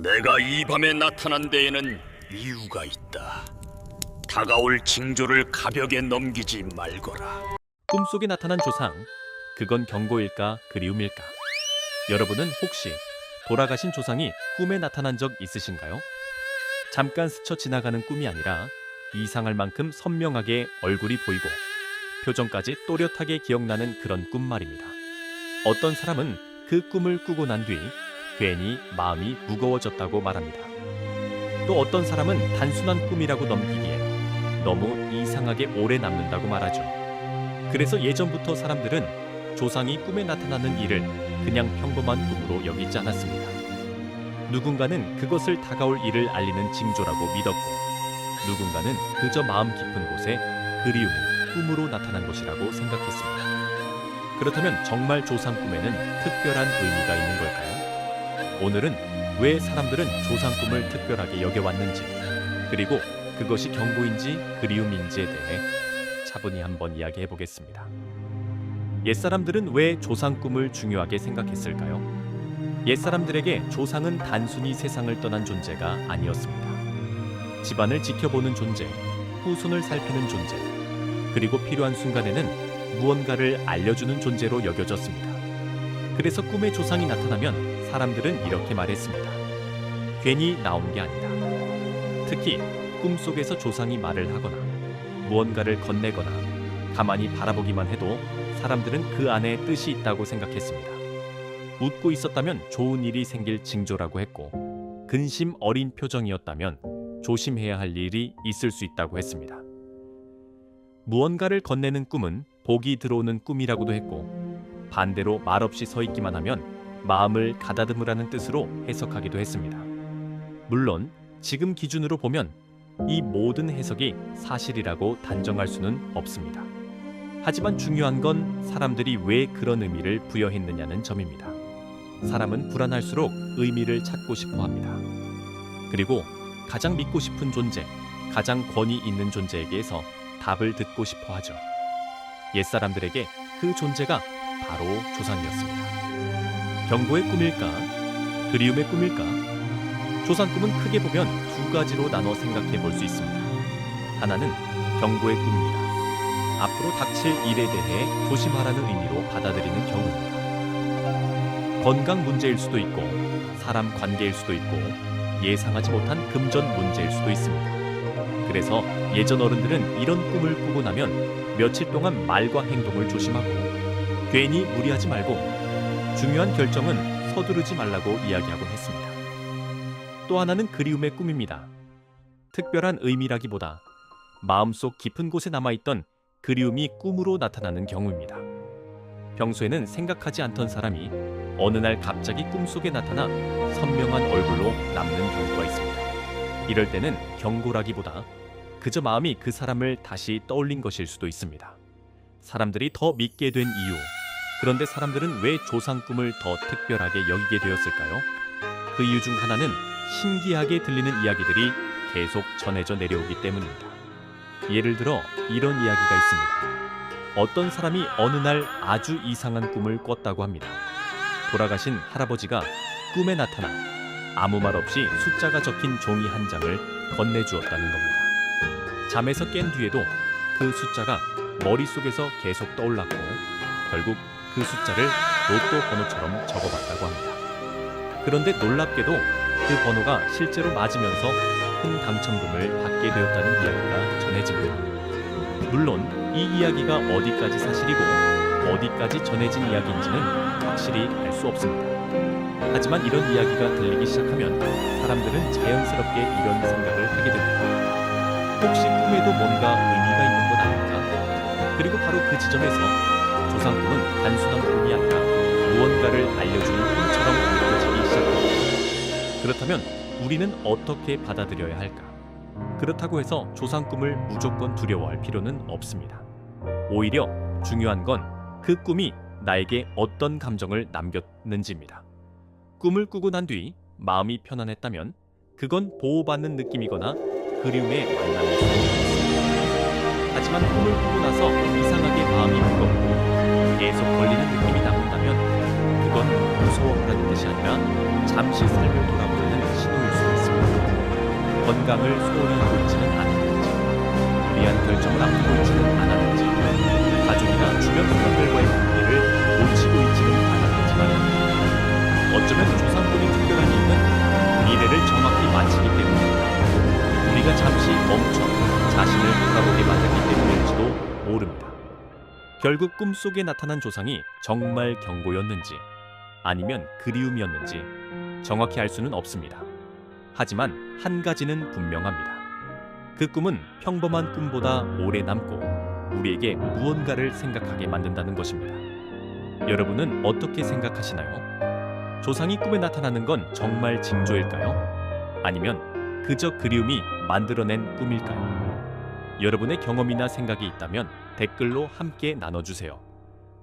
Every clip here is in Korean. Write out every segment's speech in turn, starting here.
내가 이 밤에 나타난 데에는 이유가 있다. 다가올 징조를 가볍게 넘기지 말거라. 꿈속에 나타난 조상, 그건 경고일까 그리움일까? 여러분은 혹시 돌아가신 조상이 꿈에 나타난 적 있으신가요? 잠깐 스쳐 지나가는 꿈이 아니라 이상할 만큼 선명하게 얼굴이 보이고 표정까지 또렷하게 기억나는 그런 꿈 말입니다. 어떤 사람은 그 꿈을 꾸고 난 뒤 괜히 마음이 무거워졌다고 말합니다. 또 어떤 사람은 단순한 꿈이라고 넘기기에 너무 이상하게 오래 남는다고 말하죠. 그래서 예전부터 사람들은 조상이 꿈에 나타나는 일을 그냥 평범한 꿈으로 여기지 않았습니다. 누군가는 그것을 다가올 일을 알리는 징조라고 믿었고, 누군가는 그저 마음 깊은 곳에 그리움이 꿈으로 나타난 것이라고 생각했습니다. 그렇다면 정말 조상 꿈에는 특별한 의미가 있는 걸까요? 오늘은 왜 사람들은 조상 꿈을 특별하게 여겨왔는지, 그리고 그것이 경고인지 그리움인지에 대해 차분히 한번 이야기해 보겠습니다. 옛사람들은 왜 조상 꿈을 중요하게 생각했을까요? 옛사람들에게 조상은 단순히 세상을 떠난 존재가 아니었습니다. 집안을 지켜보는 존재, 후손을 살피는 존재, 그리고 필요한 순간에는 무언가를 알려주는 존재로 여겨졌습니다. 그래서 꿈에 조상이 나타나면 사람들은 이렇게 말했습니다. 괜히 나온 게 아니다. 특히 꿈속에서 조상이 말을 하거나 무언가를 건네거나 가만히 바라보기만 해도 사람들은 그 안에 뜻이 있다고 생각했습니다. 웃고 있었다면 좋은 일이 생길 징조라고 했고, 근심 어린 표정이었다면 조심해야 할 일이 있을 수 있다고 했습니다. 무언가를 건네는 꿈은 복이 들어오는 꿈이라고도 했고, 반대로 말없이 서 있기만 하면 마음을 가다듬으라는 뜻으로 해석하기도 했습니다. 물론 지금 기준으로 보면 이 모든 해석이 사실이라고 단정할 수는 없습니다. 하지만 중요한 건 사람들이 왜 그런 의미를 부여했느냐는 점입니다. 사람은 불안할수록 의미를 찾고 싶어 합니다. 그리고 가장 믿고 싶은 존재, 가장 권위 있는 존재에게서 답을 듣고 싶어 하죠. 옛사람들에게 그 존재가 바로 조상이었습니다. 경고의 꿈일까? 그리움의 꿈일까? 조상 꿈은 크게 보면 두 가지로 나눠 생각해 볼 수 있습니다. 하나는 경고의 꿈입니다. 앞으로 닥칠 일에 대해 조심하라는 의미로 받아들이는 경우입니다. 건강 문제일 수도 있고, 사람 관계일 수도 있고, 예상하지 못한 금전 문제일 수도 있습니다. 그래서 예전 어른들은 이런 꿈을 꾸고 나면 며칠 동안 말과 행동을 조심하고, 괜히 무리하지 말고 중요한 결정은 서두르지 말라고 이야기하곤 했습니다. 또 하나는 그리움의 꿈입니다. 특별한 의미라기보다 마음속 깊은 곳에 남아있던 그리움이 꿈으로 나타나는 경우입니다. 평소에는 생각하지 않던 사람이 어느 날 갑자기 꿈속에 나타나 선명한 얼굴로 남는 경우가 있습니다. 이럴 때는 경고라기보다 그저 마음이 그 사람을 다시 떠올린 것일 수도 있습니다. 사람들이 더 믿게 된 이유, 그런데 사람들은 왜 조상 꿈을 더 특별하게 여기게 되었을까요? 그 이유 중 하나는 신기하게 들리는 이야기들이 계속 전해져 내려오기 때문입니다. 예를 들어 이런 이야기가 있습니다. 어떤 사람이 어느 날 아주 이상한 꿈을 꿨다고 합니다. 돌아가신 할아버지가 꿈에 나타나 아무 말 없이 숫자가 적힌 종이 한 장을 건네주었다는 겁니다. 잠에서 깬 뒤에도 그 숫자가 머릿속에서 계속 떠올랐고, 결국 그 숫자를 로또 번호처럼 적어봤다고 합니다. 그런데 놀랍게도 그 번호가 실제로 맞으면서 큰 당첨금을 받게 되었다는 이야기가 전해집니다. 물론 이 이야기가 어디까지 사실이고 어디까지 전해진 이야기인지는 확실히 알 수 없습니다. 하지만 이런 이야기가 들리기 시작하면 사람들은 자연스럽게 이런 생각을 하게 됩니다. 혹시 꿈에도 뭔가 의미가 있는 건 아닐까? 그리고 바로 그 지점에서 조상 꿈은 단순한 꿈이 아니라 무언가를 알려주는 꿈처럼 느껴지기 시작합니다. 그렇다면 우리는 어떻게 받아들여야 할까? 그렇다고 해서 조상 꿈을 무조건 두려워할 필요는 없습니다. 오히려 중요한 건 그 꿈이 나에게 어떤 감정을 남겼는지입니다. 꿈을 꾸고 난 뒤 마음이 편안했다면 그건 보호받는 느낌이거나 그리움의 만남일 수도 있습니다. 하지만 꿈을 꾸고 나서 이상하게 마음이 무겁고 계속 걸리는 느낌이 남는다면 그건 무서워하라는 뜻이 아니라 잠시 삶을 돌아보려는 신호 건강을 소홀히 하고 있지는 않았는지, 무리한 결정을 앞두고 있지는 않았는지, 가족이나 주변 사람들과의 관계를 놓치고 있지는 않았는지 말입니다. 어쩌면 조상군이 특별한 이유는 미래를 정확히 마치기 때문입니다. 우리가 잠시 멈춰 자신을 돌아보게 만들기 때문일지도 모릅니다. 결국 꿈속에 나타난 조상이 정말 경고였는지 아니면 그리움이었는지 정확히 알 수는 없습니다. 하지만 한 가지는 분명합니다. 그 꿈은 평범한 꿈보다 오래 남고 우리에게 무언가를 생각하게 만든다는 것입니다. 여러분은 어떻게 생각하시나요? 조상이 꿈에 나타나는 건 정말 징조일까요? 아니면 그저 그리움이 만들어낸 꿈일까요? 여러분의 경험이나 생각이 있다면 댓글로 함께 나눠주세요.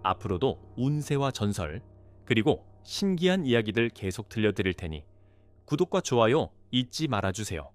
앞으로도 운세와 전설, 그리고 신기한 이야기들 계속 들려드릴 테니 구독과 좋아요 잊지 말아주세요.